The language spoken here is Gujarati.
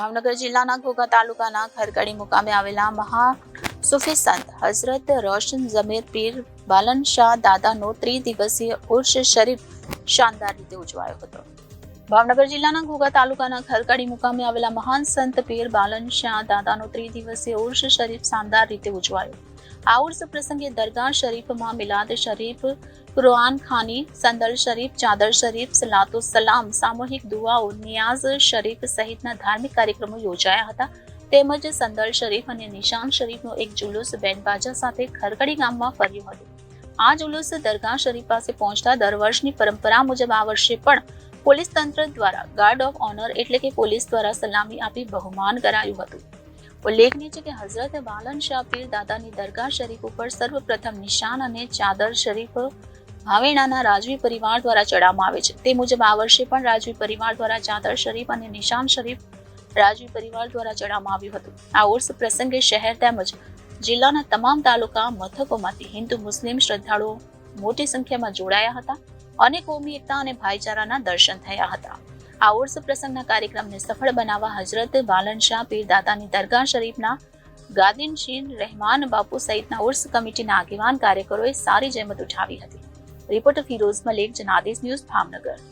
ભાવનગર જિલ્લાના ઘોઘા તાલુકાના ખરકડી મુકામે આવેલા મહાસુફી સંત હઝરત રોશન ઝમીર પીર બાલન શાહ દાદાનો ત્રિદિવસીય ઉર્સ શરીફ શાનદાર રીતે ઉજવાયો હતો। ભાવનગર જિલ્લાના ઘોઘા તાલુકાના ખરકડી મુકામે આવેલા મહાન સંત પીર બાલન શાહ દાદાનો ત્રિદિવસીય ઉર્સ શરીફ શાનદાર રીતે ઉજવાયો। આ ઉર્સ પ્રસંગે દરગાહ શરીફમાં મિલાદ શરીફ, કુરઆન ખાની, સંદલ શરીફ, ચાદર શરીફ, સલાતો સલામ, સામૂહિક દુઆઓ, નિયાઝ શરીફ સહિતના ધાર્મિક કાર્યક્રમો યોજાયા હતા। તેમજ સંદલ શરીફ અને નિશાન શરીફનો એક જુલુસ બેન્ડ બાજા સાથે ખરકડી ગામમાં ફર્યું હતું। આ જુલુસ દરગાહ શરીફ પાસે પહોંચતા દર વર્ષની પરંપરા મુજબ આ વર્ષે પણ પોલીસ તંત્ર દ્વારા ગાર્ડ ઓફ ઓનર એટલે કે પોલીસ દ્વારા સલામી આપી બહુમાન કરાયું હતું। ઉલ્લેખનીય છે કે હઝરત બાલન શાહ પીર દાદાની દરગાહ શરીફ ઉપર સર્વપ્રથમ નિશાન અને ચાદર શરીફ ભાવેણાના રાજવી પરિવાર દ્વારા ચડાવવામાં આવે છે। તે મુજબ આ વર્ષે પણ રાજવી પરિવાર દ્વારા ચાદર શરીફ અને નિશાન શરીફ રાજવી પરિવાર દ્વારા ચડાવવામાં આવ્યું હતું। આ ઉર્સ પ્રસંગે શહેર તેમજ જિલ્લાના તમામ તાલુકા મથકોમાંથી હિન્દુ મુસ્લિમ શ્રદ્ધાળુઓ મોટી સંખ્યામાં જોડાયા હતા અને કોમી એકતા અને ભાઈચારાના દર્શન થયા હતા। આ ઉર્સ પ્રસંગના કાર્યક્રમને સફળ બનાવવા હઝરત બાલન શાહ પીર દાદાની દરગાહ શરીફના ગાદીનશીન રહેમાન બાપુ સહિતના ઉર્સ કમિટીના આગેવાન કાર્યકરોએ સારી જહેમત ઉઠાવી હતી। Reporter Firoz Malik, Janadesh news, Bhavnagar.